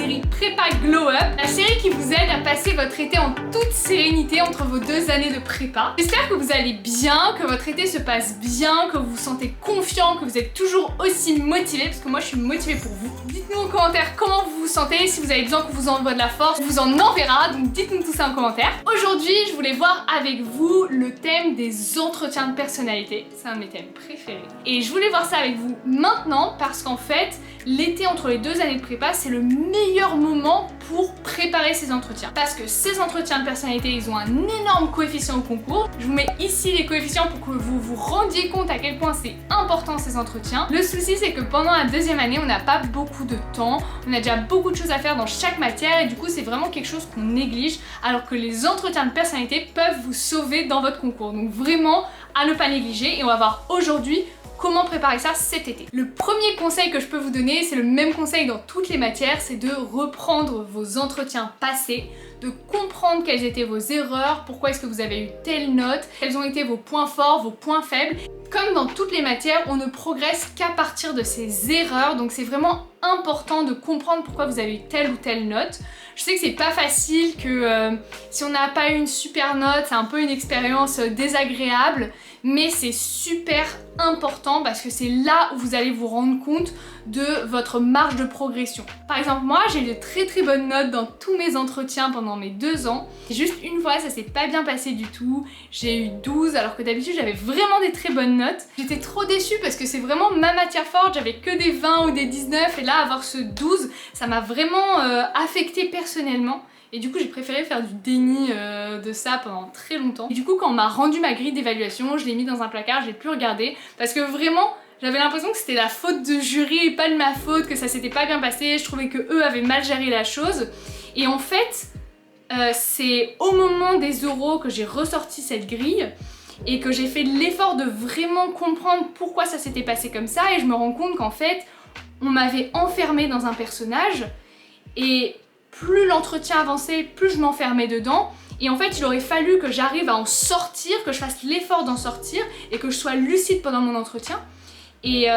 série Prépa Glow Up, la série qui vous aide à passer votre été en toute sérénité entre vos 2 années de prépa. J'espère que vous allez bien, que votre été se passe bien, que vous vous sentez confiant, que vous êtes toujours aussi motivé, parce que moi je suis motivée pour vous. Dites-nous en commentaire comment vous vous sentez, si vous avez besoin qu'on vous envoie de la force, on vous en enverra, donc dites-nous tout ça en commentaire. Aujourd'hui, je voulais voir avec vous le thème des entretiens de personnalité. C'est un de mes thèmes préférés. Et je voulais voir ça avec vous maintenant parce qu'en fait, l'été entre les 2 années de prépa, c'est le meilleur moment pour préparer ces entretiens. Parce que ces entretiens de personnalité, ils ont un énorme coefficient au concours. Je vous mets ici les coefficients pour que vous vous rendiez compte à quel point c'est important ces entretiens. Le souci, c'est que pendant la 2e année, on n'a pas beaucoup de temps. On a déjà beaucoup de choses à faire dans chaque matière et du coup, c'est vraiment quelque chose qu'on néglige alors que les entretiens de personnalité peuvent vous sauver dans votre concours. Donc vraiment, à ne pas négliger et on va voir aujourd'hui comment préparer ça cet été. Le premier conseil que je peux vous donner, c'est le même conseil dans toutes les matières, c'est de reprendre vos entretiens passés, de comprendre quelles étaient vos erreurs, pourquoi est-ce que vous avez eu telle note, quels ont été vos points forts, vos points faibles. Comme dans toutes les matières, on ne progresse qu'à partir de ces erreurs, donc c'est vraiment important de comprendre pourquoi vous avez eu telle ou telle note. Je sais que c'est pas facile, que si on n'a pas eu une super note, c'est un peu une expérience désagréable, mais c'est super important parce que c'est là où vous allez vous rendre compte de votre marge de progression. Par exemple, moi j'ai eu de très bonnes notes dans tous mes entretiens pendant mes 2 ans. Juste une fois, ça s'est pas bien passé du tout. J'ai eu 12 alors que d'habitude j'avais vraiment des très bonnes notes. J'étais trop déçue parce que c'est vraiment ma matière forte, j'avais que des 20 ou des 19 et là avoir ce 12, ça m'a vraiment affectée personnellement. Et du coup j'ai préféré faire du déni de ça pendant très longtemps. Et du coup quand on m'a rendu ma grille d'évaluation, je l'ai mis dans un placard, je l'ai plus regardé parce que vraiment j'avais l'impression que c'était la faute de jury et pas de ma faute, que ça s'était pas bien passé, je trouvais que eux avaient mal géré la chose. Et en fait c'est au moment des oraux que j'ai ressorti cette grille et que j'ai fait l'effort de vraiment comprendre pourquoi ça s'était passé comme ça et je me rends compte qu'en fait on m'avait enfermée dans un personnage et plus l'entretien avançait, plus je m'enfermais dedans. Et en fait, il aurait fallu que j'arrive à en sortir, que je fasse l'effort d'en sortir et que je sois lucide pendant mon entretien. Et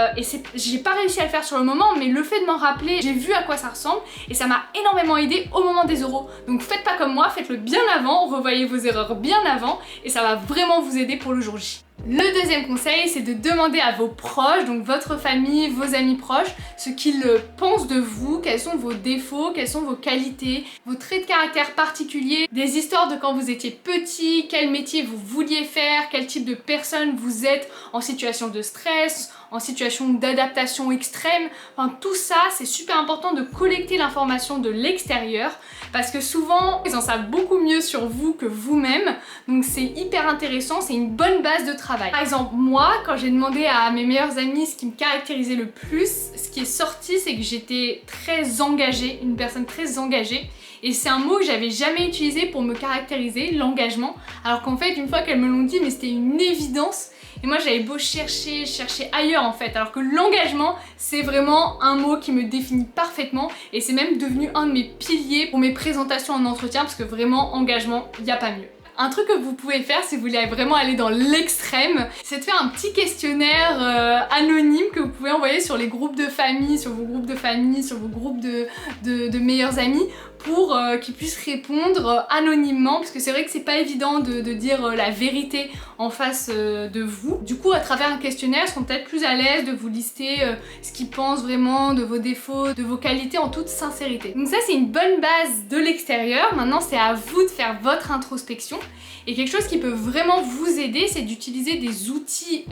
j'ai pas réussi à le faire sur le moment, mais le fait de m'en rappeler, j'ai vu à quoi ça ressemble et ça m'a énormément aidé au moment des oraux. Donc faites pas comme moi, faites-le bien avant, revoyez vos erreurs bien avant et ça va vraiment vous aider pour le jour J. Le 2e conseil, c'est de demander à vos proches, donc votre famille, vos amis proches, ce qu'ils pensent de vous, quels sont vos défauts, quelles sont vos qualités, vos traits de caractère particuliers, des histoires de quand vous étiez petit, quel métier vous vouliez faire, quel type de personne vous êtes en situation de stress, en situation d'adaptation extrême. Enfin tout ça, c'est super important de collecter l'information de l'extérieur parce que souvent ils en savent beaucoup mieux sur vous que vous-même, donc c'est hyper intéressant, c'est une bonne base de travail. Par exemple moi, quand j'ai demandé à mes meilleurs amis ce qui me caractérisait le plus, ce qui est sorti c'est que j'étais très engagée, une personne très engagée. Et c'est un mot que j'avais jamais utilisé pour me caractériser, l'engagement, alors qu'en fait une fois qu'elles me l'ont dit, mais c'était une évidence. Et moi j'avais beau chercher ailleurs en fait, alors que l'engagement c'est vraiment un mot qui me définit parfaitement et c'est même devenu un de mes piliers pour mes présentations en entretien parce que vraiment engagement, il n'y a pas mieux. Un truc que vous pouvez faire si vous voulez vraiment aller dans l'extrême, c'est de faire un petit questionnaire anonyme que vous pouvez envoyer sur les groupes de famille, sur vos groupes de famille, sur vos groupes de meilleurs amis pour qu'ils puissent répondre anonymement parce que c'est vrai que c'est pas évident de dire la vérité en face de vous. Du coup à travers un questionnaire, ils seront peut-être plus à l'aise de vous lister ce qu'ils pensent vraiment de vos défauts, de vos qualités en toute sincérité. Donc ça c'est une bonne base de l'extérieur. Maintenant c'est à vous de faire votre introspection. Et quelque chose qui peut vraiment vous aider, c'est d'utiliser des outils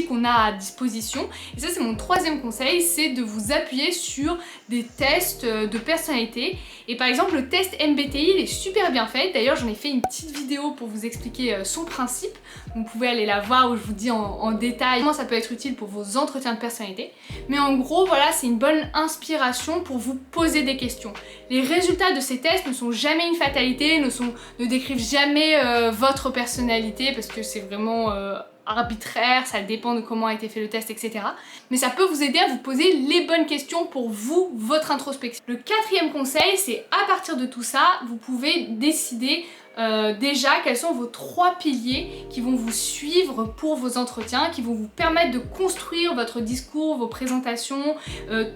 qu'on a à disposition. Et ça c'est mon 3e conseil, c'est de vous appuyer sur des tests de personnalité. Et par exemple le test MBTI il est super bien fait, d'ailleurs j'en ai fait une petite vidéo pour vous expliquer son principe. Vous pouvez aller la voir où je vous dis en détail comment ça peut être utile pour vos entretiens de personnalité. Mais en gros voilà, c'est une bonne inspiration pour vous poser des questions. Les résultats de ces tests ne sont jamais une fatalité, ne décrivent jamais votre personnalité parce que c'est vraiment arbitraire, ça dépend de comment a été fait le test, etc. Mais ça peut vous aider à vous poser les bonnes questions pour vous, votre introspection. Le 4e conseil, c'est à partir de tout ça, vous pouvez décider déjà quels sont vos 3 piliers qui vont vous suivre pour vos entretiens, qui vont vous permettre de construire votre discours, vos présentations,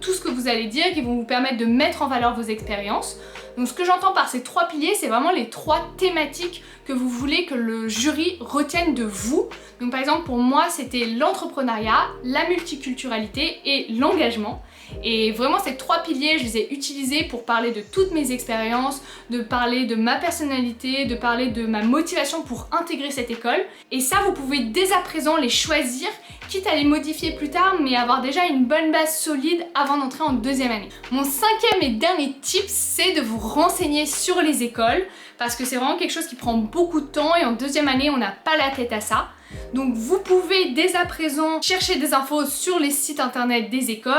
tout ce que vous allez dire, qui vont vous permettre de mettre en valeur vos expériences. Donc ce que j'entends par ces 3 piliers, c'est vraiment les 3 thématiques que vous voulez que le jury retienne de vous. Donc par exemple pour moi c'était l'entrepreneuriat, la multiculturalité et l'engagement. Et vraiment ces 3 piliers, je les ai utilisés pour parler de toutes mes expériences, de parler de ma personnalité, de parler de ma motivation pour intégrer cette école. Et ça, vous pouvez dès à présent les choisir, quitte à les modifier plus tard, mais avoir déjà une bonne base solide avant d'entrer en 2e année. Mon 5e et dernier tip, c'est de vous renseigner sur les écoles, parce que c'est vraiment quelque chose qui prend beaucoup de temps et en 2e année, on n'a pas la tête à ça. Donc vous pouvez dès à présent chercher des infos sur les sites internet des écoles,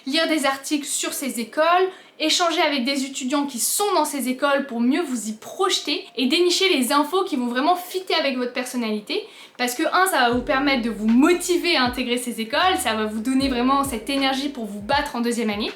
lire des articles sur ces écoles, échanger avec des étudiants qui sont dans ces écoles pour mieux vous y projeter et dénicher les infos qui vont vraiment fitter avec votre personnalité. Parce que ça va vous permettre de vous motiver à intégrer ces écoles, ça va vous donner vraiment cette énergie pour vous battre en 2e année.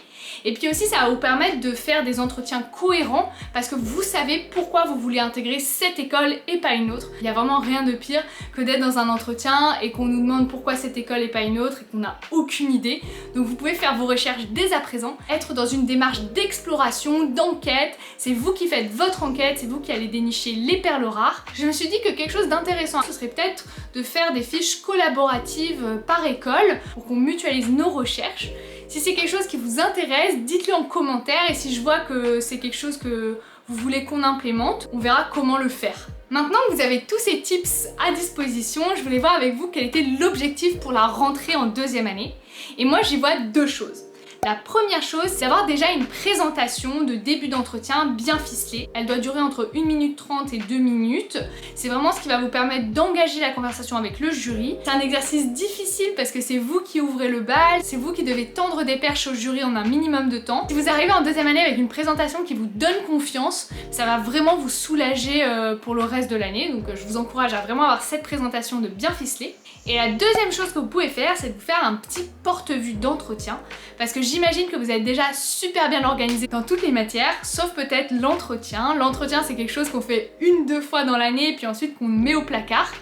Et puis aussi ça va vous permettre de faire des entretiens cohérents parce que vous savez pourquoi vous voulez intégrer cette école et pas une autre. Il n'y a vraiment rien de pire que d'être dans un entretien et qu'on nous demande pourquoi cette école et pas une autre et qu'on n'a aucune idée. Donc vous pouvez faire vos recherches dès à présent, être dans une démarche d'exploration, d'enquête. C'est vous qui faites votre enquête, c'est vous qui allez dénicher les perles rares. Je me suis dit que quelque chose d'intéressant, ce serait peut-être de faire des fiches collaboratives par école pour qu'on mutualise nos recherches. Si c'est quelque chose qui vous intéresse, dites-le en commentaire et si je vois que c'est quelque chose que vous voulez qu'on implémente, on verra comment le faire. Maintenant que vous avez tous ces tips à disposition, je voulais voir avec vous quel était l'objectif pour la rentrée en 2e année. Et moi j'y vois 2 choses. La première chose, c'est d'avoir déjà une présentation de début d'entretien bien ficelée. Elle doit durer entre 1 minute 30 et 2 minutes. C'est vraiment ce qui va vous permettre d'engager la conversation avec le jury. C'est un exercice difficile parce que c'est vous qui ouvrez le bal, c'est vous qui devez tendre des perches au jury en un minimum de temps. Si vous arrivez en 2e année avec une présentation qui vous donne confiance, ça va vraiment vous soulager pour le reste de l'année. Donc je vous encourage à vraiment avoir cette présentation de bien ficelée. Et la deuxième chose que vous pouvez faire, c'est de vous faire un petit porte-vue d'entretien parce que j'imagine que vous êtes déjà super bien organisé dans toutes les matières, sauf peut-être l'entretien. L'entretien, c'est quelque chose qu'on fait 1-2 fois dans l'année et puis ensuite qu'on met au placard.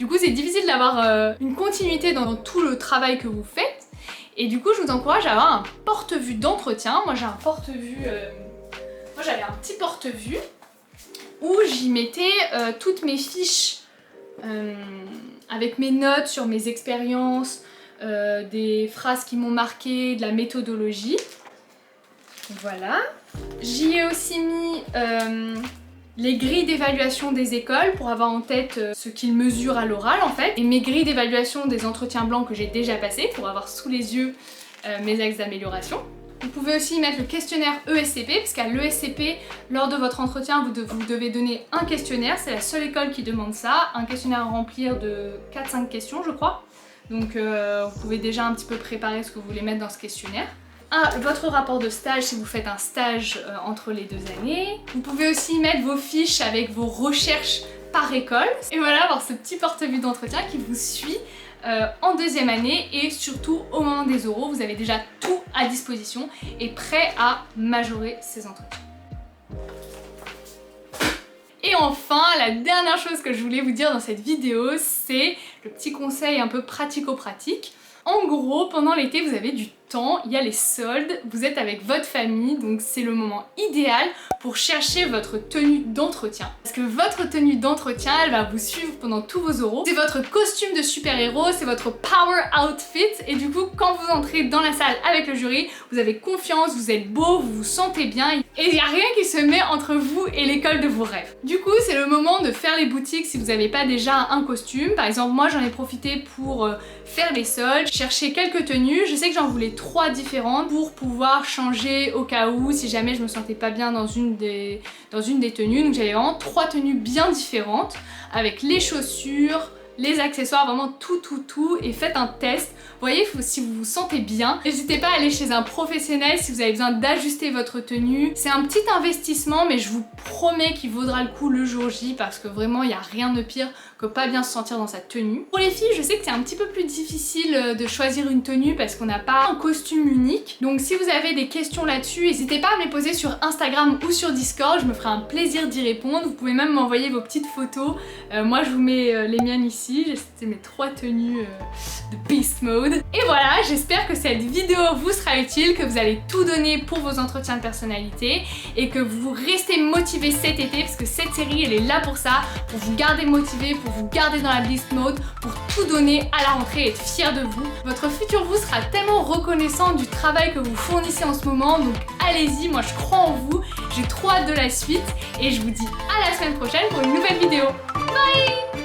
Du coup, c'est difficile d'avoir une continuité dans tout le travail que vous faites. Et du coup, je vous encourage à avoir un porte-vue d'entretien. Moi, j'ai un porte-vue... Moi, j'avais un petit porte-vue où j'y mettais toutes mes fiches avec mes notes sur mes expériences, des phrases qui m'ont marqué, de la méthodologie. Voilà. J'y ai aussi mis les grilles d'évaluation des écoles pour avoir en tête ce qu'ils mesurent à l'oral en fait, et mes grilles d'évaluation des entretiens blancs que j'ai déjà passés pour avoir sous les yeux mes axes d'amélioration. Vous pouvez aussi y mettre le questionnaire ESCP, parce qu'à l'ESCP, lors de votre entretien, vous devez donner un questionnaire, c'est la seule école qui demande ça, un questionnaire à remplir de 4-5 questions je crois. Donc vous pouvez déjà un petit peu préparer ce que vous voulez mettre dans ce questionnaire. Votre rapport de stage si vous faites un stage entre les 2 années. Vous pouvez aussi y mettre vos fiches avec vos recherches par école. Et voilà, avoir ce petit porte-vue d'entretien qui vous suit en 2e année et surtout au moment des oraux, vous avez déjà tout à disposition et prêt à majorer ces entretiens. Et enfin, la dernière chose que je voulais vous dire dans cette vidéo, c'est le petit conseil un peu pratico-pratique. En gros, pendant l'été, vous avez du temps, il y a les soldes, vous êtes avec votre famille, donc c'est le moment idéal pour chercher votre tenue d'entretien. Parce que votre tenue d'entretien, elle va vous suivre pendant tous vos oraux. C'est votre costume de super-héros, c'est votre power outfit, et du coup, quand vous entrez dans la salle avec le jury, vous avez confiance, vous êtes beau, vous vous sentez bien, et il n'y a rien qui se met entre vous et l'école de vos rêves. Du coup, c'est le moment de faire les boutiques si vous n'avez pas déjà un costume. Par exemple, moi, j'en ai profité pour faire les soldes, chercher quelques tenues. Je sais que j'en voulais 3 différentes pour pouvoir changer au cas où si jamais je me sentais pas bien dans une des tenues. Donc j'avais vraiment 3 tenues bien différentes avec les chaussures, les accessoires, vraiment tout et faites un test. Vous voyez, si vous vous sentez bien, n'hésitez pas à aller chez un professionnel si vous avez besoin d'ajuster votre tenue. C'est un petit investissement mais je vous promets qu'il vaudra le coup le jour J parce que vraiment il n'y a rien de pire que pas bien se sentir dans sa tenue. Pour les filles, je sais que c'est un petit peu plus difficile de choisir une tenue parce qu'on n'a pas un costume unique. Donc si vous avez des questions là-dessus, n'hésitez pas à me les poser sur Instagram ou sur Discord, je me ferai un plaisir d'y répondre. Vous pouvez même m'envoyer vos petites photos. Moi je vous mets les miennes ici, c'était mes 3 tenues de Beast Mode. Et voilà, j'espère que cette vidéo vous sera utile, que vous allez tout donner pour vos entretiens de personnalité et que vous restez motivés cet été parce que cette série elle est là pour ça, pour vous garder motivé, pour vous garder dans la Beast Mode, pour tout donner à la rentrée et être fier de vous. Votre futur vous sera tellement reconnaissant du travail que vous fournissez en ce moment, donc allez-y, moi je crois en vous, j'ai trop hâte de la suite et je vous dis à la semaine prochaine pour une nouvelle vidéo. Bye!